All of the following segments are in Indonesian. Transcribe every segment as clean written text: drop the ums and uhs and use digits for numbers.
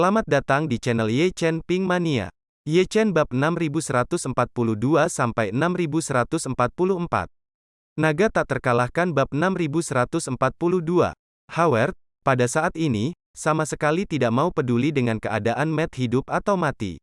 Selamat datang di channel Ye Chen Ping Mania. Ye Chen bab 6142 sampai 6144. Naga tak terkalahkan bab 6142. Howard, pada saat ini, sama sekali tidak mau peduli dengan keadaan Matt hidup atau mati.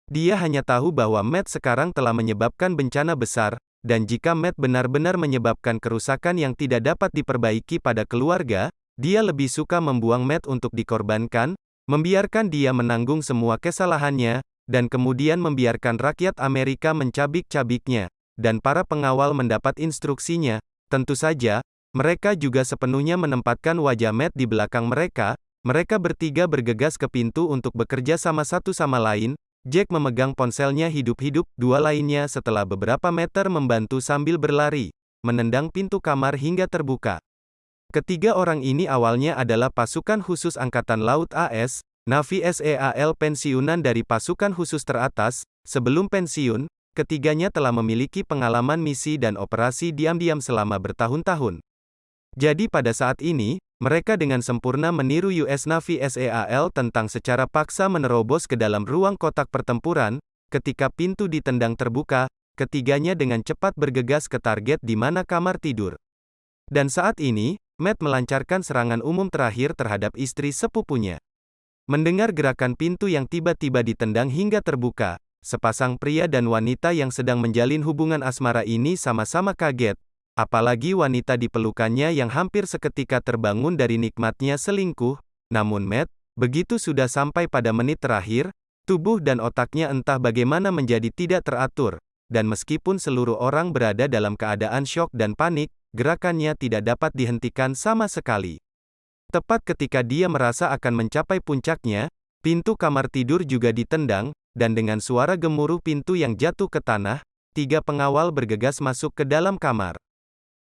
Dia hanya tahu bahwa Matt sekarang telah menyebabkan bencana besar, dan jika Matt benar-benar menyebabkan kerusakan yang tidak dapat diperbaiki pada keluarga, dia lebih suka membuang Matt untuk dikorbankan, membiarkan dia menanggung semua kesalahannya, dan kemudian membiarkan rakyat Amerika mencabik-cabiknya, dan para pengawal mendapat instruksinya. Tentu saja, mereka juga sepenuhnya menempatkan wajah Matt di belakang mereka. Mereka bertiga bergegas ke pintu untuk bekerja sama satu sama lain. Jack memegang ponselnya hidup-hidup, dua lainnya setelah beberapa meter membantu sambil berlari, menendang pintu kamar hingga terbuka. Ketiga orang ini awalnya adalah pasukan khusus Angkatan Laut AS, Navy SEAL pensiunan dari pasukan khusus teratas. Sebelum pensiun, ketiganya telah memiliki pengalaman misi dan operasi diam-diam selama bertahun-tahun. Jadi pada saat ini, mereka dengan sempurna meniru US Navy SEAL tentang secara paksa menerobos ke dalam ruang kotak pertempuran. Ketika pintu ditendang terbuka, ketiganya dengan cepat bergegas ke target di mana kamar tidur. Dan saat ini, Matt melancarkan serangan umum terakhir terhadap istri sepupunya. Mendengar gerakan pintu yang tiba-tiba ditendang hingga terbuka, sepasang pria dan wanita yang sedang menjalin hubungan asmara ini sama-sama kaget. Apalagi wanita di pelukannya yang hampir seketika terbangun dari nikmatnya selingkuh. Namun Matt, begitu sudah sampai pada menit terakhir, tubuh dan otaknya entah bagaimana menjadi tidak teratur. Dan meskipun seluruh orang berada dalam keadaan syok dan panik, gerakannya tidak dapat dihentikan sama sekali. Tepat ketika dia merasa akan mencapai puncaknya, pintu kamar tidur juga ditendang, dan dengan suara gemuruh pintu yang jatuh ke tanah, tiga pengawal bergegas masuk ke dalam kamar.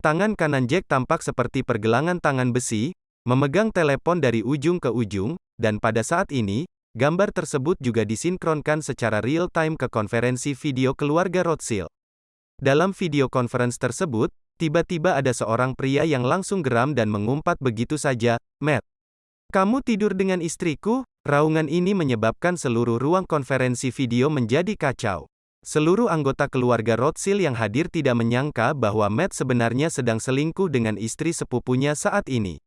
Tangan kanan Jack tampak seperti pergelangan tangan besi, memegang telepon dari ujung ke ujung, dan pada saat ini, gambar tersebut juga disinkronkan secara real-time ke konferensi video keluarga Rothschild. Dalam video conference tersebut, tiba-tiba ada seorang pria yang langsung geram dan mengumpat begitu saja, "Matt, kamu tidur dengan istriku?" Raungan ini menyebabkan seluruh ruang konferensi video menjadi kacau. Seluruh anggota keluarga Rothschild yang hadir tidak menyangka bahwa Matt sebenarnya sedang selingkuh dengan istri sepupunya saat ini.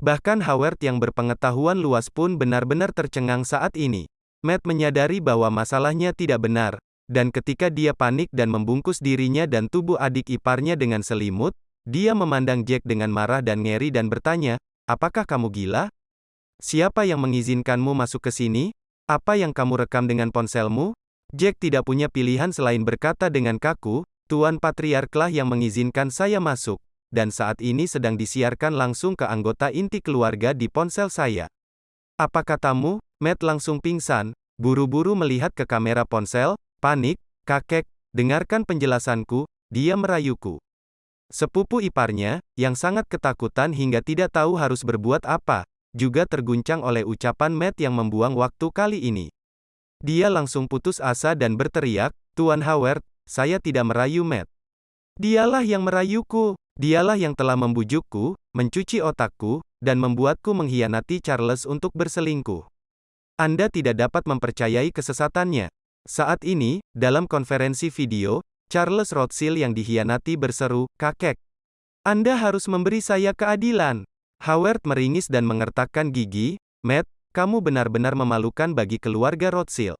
Bahkan Howard yang berpengetahuan luas pun benar-benar tercengang saat ini. Matt menyadari bahwa masalahnya tidak benar, dan ketika dia panik dan membungkus dirinya dan tubuh adik iparnya dengan selimut, dia memandang Jack dengan marah dan ngeri dan bertanya, "Apakah kamu gila? Siapa yang mengizinkanmu masuk ke sini? Apa yang kamu rekam dengan ponselmu?" Jack tidak punya pilihan selain berkata dengan kaku, "Tuan Patriarklah yang mengizinkan saya masuk, dan saat ini sedang disiarkan langsung ke anggota inti keluarga di ponsel saya." "Apa katamu?" Matt langsung pingsan, buru-buru melihat ke kamera ponsel. Panik, "Kakek, dengarkan penjelasanku," dia merayuku. Sepupu iparnya, yang sangat ketakutan hingga tidak tahu harus berbuat apa, juga terguncang oleh ucapan Matt yang membuang waktu kali ini. Dia langsung putus asa dan berteriak, "Tuan Howard, saya tidak merayu Matt. Dialah yang merayuku. Dialah yang telah membujukku, mencuci otakku, dan membuatku mengkhianati Charles untuk berselingkuh. Anda tidak dapat mempercayai kesesatannya." Saat ini, dalam konferensi video, Charles Rothschild yang dikhianati berseru, "Kakek, Anda harus memberi saya keadilan." Howard meringis dan mengertakkan gigi, "Matt, kamu benar-benar memalukan bagi keluarga Rothschild.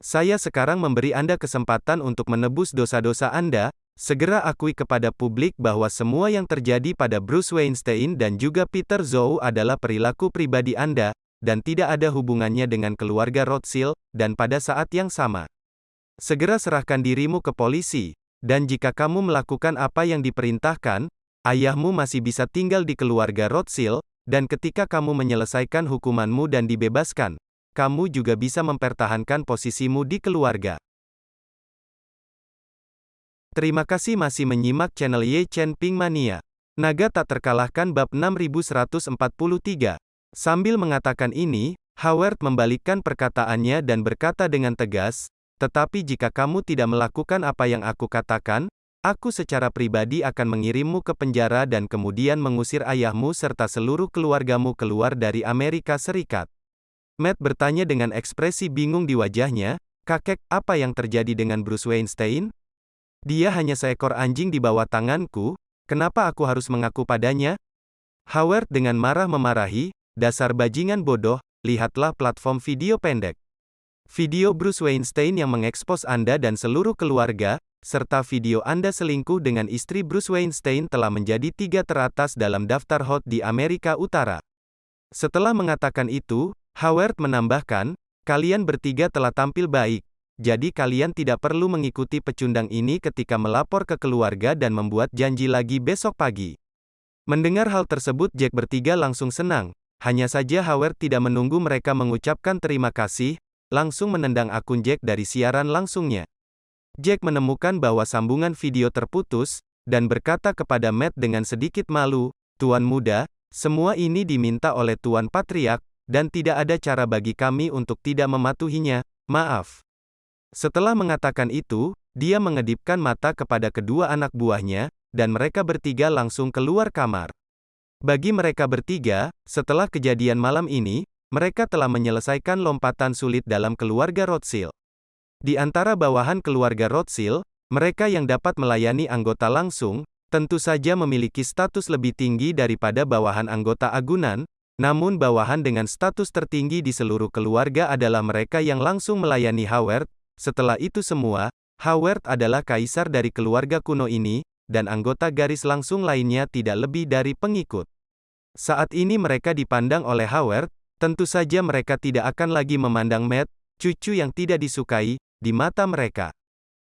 Saya sekarang memberi Anda kesempatan untuk menebus dosa-dosa Anda. Segera akui kepada publik bahwa semua yang terjadi pada Bruce Weinstein dan juga Peter Zhou adalah perilaku pribadi Anda, dan tidak ada hubungannya dengan keluarga Rothschild, dan pada saat yang sama, segera serahkan dirimu ke polisi, dan jika kamu melakukan apa yang diperintahkan, ayahmu masih bisa tinggal di keluarga Rothschild, dan ketika kamu menyelesaikan hukumanmu dan dibebaskan, kamu juga bisa mempertahankan posisimu di keluarga." Terima kasih masih menyimak channel Ye Chen Ping Mania. Naga tak terkalahkan bab 6143. Sambil mengatakan ini, Howard membalikkan perkataannya dan berkata dengan tegas, "Tetapi jika kamu tidak melakukan apa yang aku katakan, aku secara pribadi akan mengirimmu ke penjara dan kemudian mengusir ayahmu serta seluruh keluargamu keluar dari Amerika Serikat." Matt bertanya dengan ekspresi bingung di wajahnya, "Kakek, apa yang terjadi dengan Bruce Weinstein? Dia hanya seekor anjing di bawah tanganku, kenapa aku harus mengaku padanya?" Howard dengan marah memarahi, "Dasar bajingan bodoh, lihatlah platform video pendek. Video Bruce Weinstein yang mengekspos Anda dan seluruh keluarga, serta video Anda selingkuh dengan istri Bruce Weinstein telah menjadi 3 teratas dalam daftar hot di Amerika Utara." Setelah mengatakan itu, Howard menambahkan, "Kalian bertiga telah tampil baik, jadi kalian tidak perlu mengikuti pecundang ini ketika melapor ke keluarga dan membuat janji lagi besok pagi." Mendengar hal tersebut Jack bertiga langsung senang, hanya saja Howard tidak menunggu mereka mengucapkan terima kasih, langsung menendang akun Jack dari siaran langsungnya. Jack menemukan bahwa sambungan video terputus, dan berkata kepada Matt dengan sedikit malu, "Tuan muda, semua ini diminta oleh Tuan Patriark, dan tidak ada cara bagi kami untuk tidak mematuhinya, maaf." Setelah mengatakan itu, dia mengedipkan mata kepada kedua anak buahnya, dan mereka bertiga langsung keluar kamar. Bagi mereka bertiga, setelah kejadian malam ini, mereka telah menyelesaikan lompatan sulit dalam keluarga Rothschild. Di antara bawahan keluarga Rothschild, mereka yang dapat melayani anggota langsung, tentu saja memiliki status lebih tinggi daripada bawahan anggota agunan, namun bawahan dengan status tertinggi di seluruh keluarga adalah mereka yang langsung melayani Howard. Setelah itu semua, Howard adalah kaisar dari keluarga kuno ini, dan anggota garis langsung lainnya tidak lebih dari pengikut. Saat ini mereka dipandang oleh Howard, tentu saja mereka tidak akan lagi memandang Matt, cucu yang tidak disukai, di mata mereka.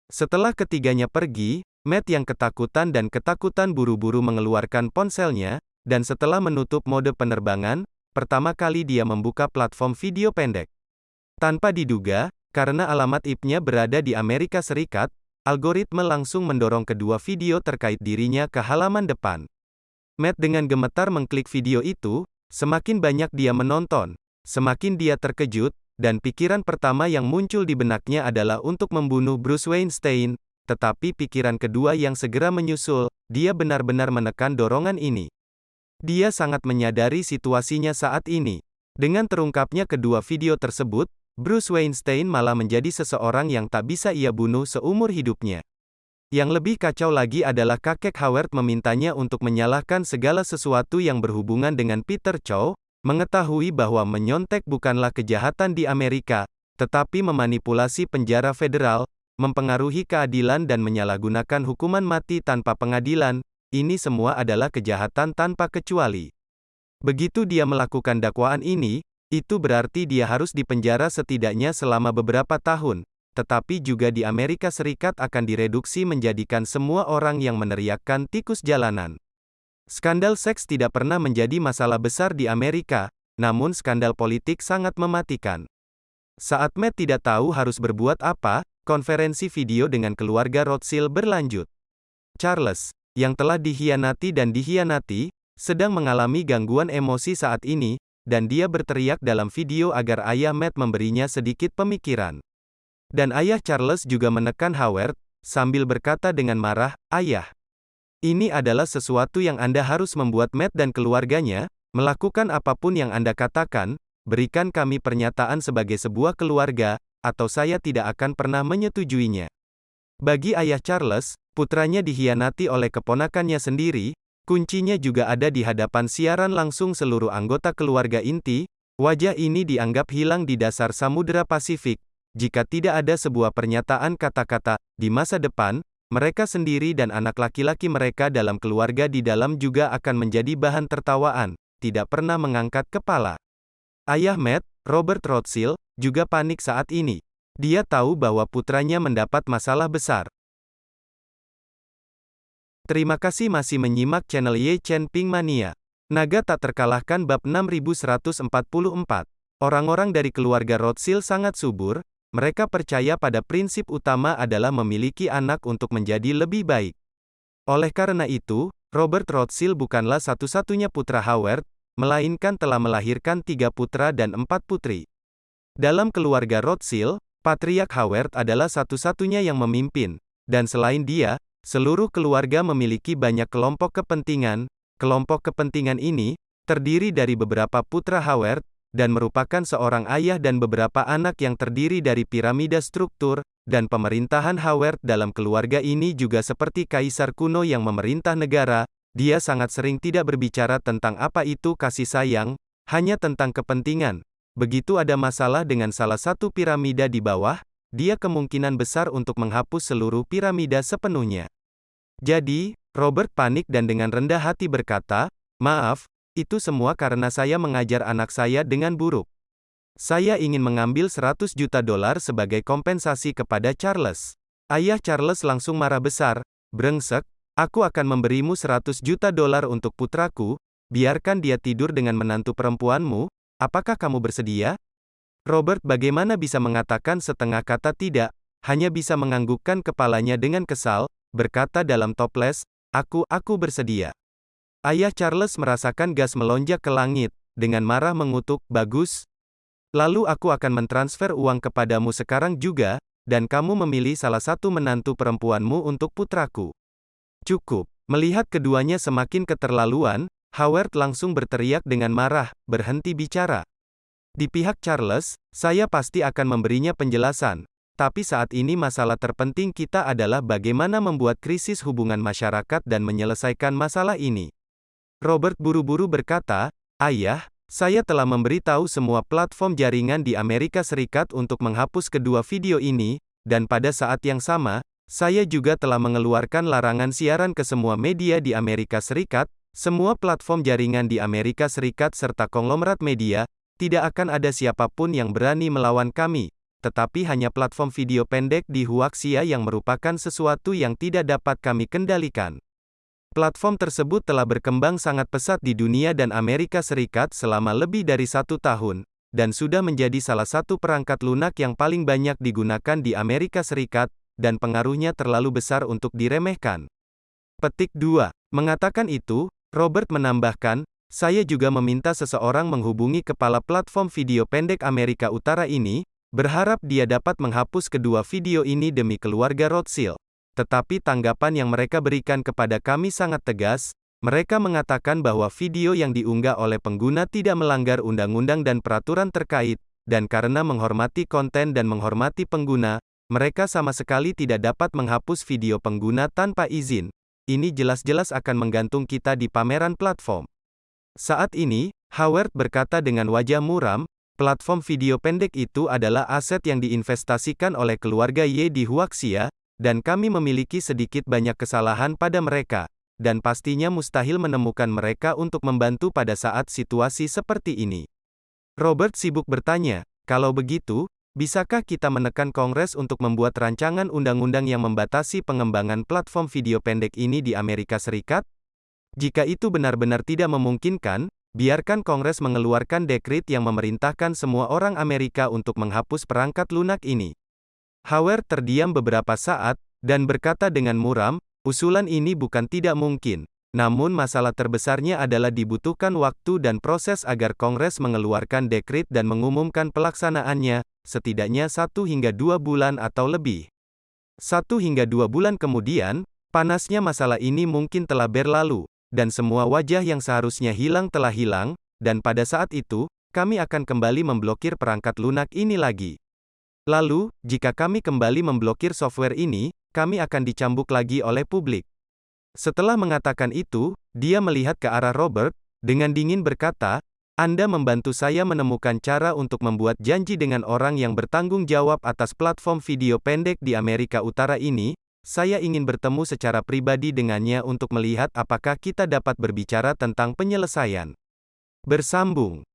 Setelah ketiganya pergi, Matt yang ketakutan buru-buru mengeluarkan ponselnya, dan setelah menutup mode penerbangan, pertama kali dia membuka platform video pendek. Tanpa diduga, karena alamat IP-nya berada di Amerika Serikat, algoritma langsung mendorong kedua video terkait dirinya ke halaman depan. Matt dengan gemetar mengklik video itu, semakin banyak dia menonton, semakin dia terkejut, dan pikiran pertama yang muncul di benaknya adalah untuk membunuh Bruce Weinstein, tetapi pikiran kedua yang segera menyusul, dia benar-benar menekan dorongan ini. Dia sangat menyadari situasinya saat ini. Dengan terungkapnya kedua video tersebut, Bruce Weinstein malah menjadi seseorang yang tak bisa ia bunuh seumur hidupnya. Yang lebih kacau lagi adalah kakek Howard memintanya untuk menyalahkan segala sesuatu yang berhubungan dengan Peter Chow, mengetahui bahwa menyontek bukanlah kejahatan di Amerika, tetapi memanipulasi penjara federal, mempengaruhi keadilan dan menyalahgunakan hukuman mati tanpa pengadilan, ini semua adalah kejahatan tanpa kecuali. Begitu dia melakukan dakwaan ini, itu berarti dia harus dipenjara setidaknya selama beberapa tahun. Tetapi juga di Amerika Serikat akan direduksi menjadikan semua orang yang meneriakkan tikus jalanan. Skandal seks tidak pernah menjadi masalah besar di Amerika, namun skandal politik sangat mematikan. Saat Matt tidak tahu harus berbuat apa, konferensi video dengan keluarga Rothschild berlanjut. Charles, yang telah dikhianati, sedang mengalami gangguan emosi saat ini, dan dia berteriak dalam video agar ayah Matt memberinya sedikit pemikiran. Dan ayah Charles juga menekan Howard, sambil berkata dengan marah, "Ayah, ini adalah sesuatu yang Anda harus membuat Matt dan keluarganya, melakukan apapun yang Anda katakan, berikan kami pernyataan sebagai sebuah keluarga, atau saya tidak akan pernah menyetujuinya." Bagi ayah Charles, putranya dikhianati oleh keponakannya sendiri, kuncinya juga ada di hadapan siaran langsung seluruh anggota keluarga inti, wajah ini dianggap hilang di dasar Samudera Pasifik. Jika tidak ada sebuah pernyataan kata-kata, di masa depan, mereka sendiri dan anak laki-laki mereka dalam keluarga di dalam juga akan menjadi bahan tertawaan, tidak pernah mengangkat kepala. Ayah Matt, Robert Rothschild, juga panik saat ini. Dia tahu bahwa putranya mendapat masalah besar. Terima kasih masih menyimak channel Ye Chen Ping Mania. Naga tak terkalahkan bab 6144. Orang-orang dari keluarga Rothschild sangat subur. Mereka percaya pada prinsip utama adalah memiliki anak untuk menjadi lebih baik. Oleh karena itu, Robert Rothschild bukanlah satu-satunya putra Howard, melainkan telah melahirkan 3 putra dan 4 putri. Dalam keluarga Rothschild, Patriark Howard adalah satu-satunya yang memimpin, dan selain dia, seluruh keluarga memiliki banyak kelompok kepentingan. Kelompok kepentingan ini terdiri dari beberapa putra Howard, dan merupakan seorang ayah dan beberapa anak yang terdiri dari piramida struktur, dan pemerintahan Howard dalam keluarga ini juga seperti kaisar kuno yang memerintah negara. Dia sangat sering tidak berbicara tentang apa itu kasih sayang, hanya tentang kepentingan. Begitu ada masalah dengan salah satu piramida di bawah, dia kemungkinan besar untuk menghapus seluruh piramida sepenuhnya. Jadi, Robert panik dan dengan rendah hati berkata, "Maaf, itu semua karena saya mengajar anak saya dengan buruk. Saya ingin mengambil 100 juta dolar sebagai kompensasi kepada Charles." Ayah Charles langsung marah besar, "Brengsek, aku akan memberimu 100 juta dolar untuk putraku, biarkan dia tidur dengan menantu perempuanmu, apakah kamu bersedia?" Robert bagaimana bisa mengatakan setengah kata tidak, hanya bisa menganggukkan kepalanya dengan kesal, berkata dalam toples, aku bersedia." Ayah Charles merasakan gas melonjak ke langit, dengan marah mengutuk, "Bagus. Lalu aku akan mentransfer uang kepadamu sekarang juga, dan kamu memilih salah satu menantu perempuanmu untuk putraku." Cukup. Melihat keduanya semakin keterlaluan, Howard langsung berteriak dengan marah, "Berhenti bicara. Di pihak Charles, saya pasti akan memberinya penjelasan. Tapi saat ini masalah terpenting kita adalah bagaimana membuat krisis hubungan masyarakat dan menyelesaikan masalah ini." Robert buru-buru berkata, "Ayah, saya telah memberitahu semua platform jaringan di Amerika Serikat untuk menghapus kedua video ini, dan pada saat yang sama, saya juga telah mengeluarkan larangan siaran ke semua media di Amerika Serikat, semua platform jaringan di Amerika Serikat serta konglomerat media, tidak akan ada siapapun yang berani melawan kami, tetapi hanya platform video pendek di Huaxia yang merupakan sesuatu yang tidak dapat kami kendalikan. Platform tersebut telah berkembang sangat pesat di dunia dan Amerika Serikat selama lebih dari 1 tahun, dan sudah menjadi salah satu perangkat lunak yang paling banyak digunakan di Amerika Serikat, dan pengaruhnya terlalu besar untuk diremehkan." Petik 2. Mengatakan itu, Robert menambahkan, "Saya juga meminta seseorang menghubungi kepala platform video pendek Amerika Utara ini, berharap dia dapat menghapus kedua video ini demi keluarga Rothschild. Tetapi tanggapan yang mereka berikan kepada kami sangat tegas. Mereka mengatakan bahwa video yang diunggah oleh pengguna tidak melanggar undang-undang dan peraturan terkait, dan karena menghormati konten dan menghormati pengguna, mereka sama sekali tidak dapat menghapus video pengguna tanpa izin. Ini jelas-jelas akan menggantung kita di pameran platform." Saat ini, Howard berkata dengan wajah muram, "Platform video pendek itu adalah aset yang diinvestasikan oleh keluarga Ye di Huaxia, dan kami memiliki sedikit banyak kesalahan pada mereka, dan pastinya mustahil menemukan mereka untuk membantu pada saat situasi seperti ini." Robert sibuk bertanya, "Kalau begitu, bisakah kita menekan Kongres untuk membuat rancangan undang-undang yang membatasi pengembangan platform video pendek ini di Amerika Serikat? Jika itu benar-benar tidak memungkinkan, biarkan Kongres mengeluarkan dekret yang memerintahkan semua orang Amerika untuk menghapus perangkat lunak ini." Howard terdiam beberapa saat, dan berkata dengan muram, "Usulan ini bukan tidak mungkin. Namun masalah terbesarnya adalah dibutuhkan waktu dan proses agar Kongres mengeluarkan dekret dan mengumumkan pelaksanaannya, setidaknya 1 hingga 2 bulan atau lebih. 1 hingga 2 bulan kemudian, panasnya masalah ini mungkin telah berlalu, dan semua wajah yang seharusnya hilang telah hilang, dan pada saat itu, kami akan kembali memblokir perangkat lunak ini lagi. Lalu, jika kami kembali memblokir software ini, kami akan dicambuk lagi oleh publik." Setelah mengatakan itu, dia melihat ke arah Robert, dengan dingin berkata, "Anda membantu saya menemukan cara untuk membuat janji dengan orang yang bertanggung jawab atas platform video pendek di Amerika Utara ini. Saya ingin bertemu secara pribadi dengannya untuk melihat apakah kita dapat berbicara tentang penyelesaian." Bersambung.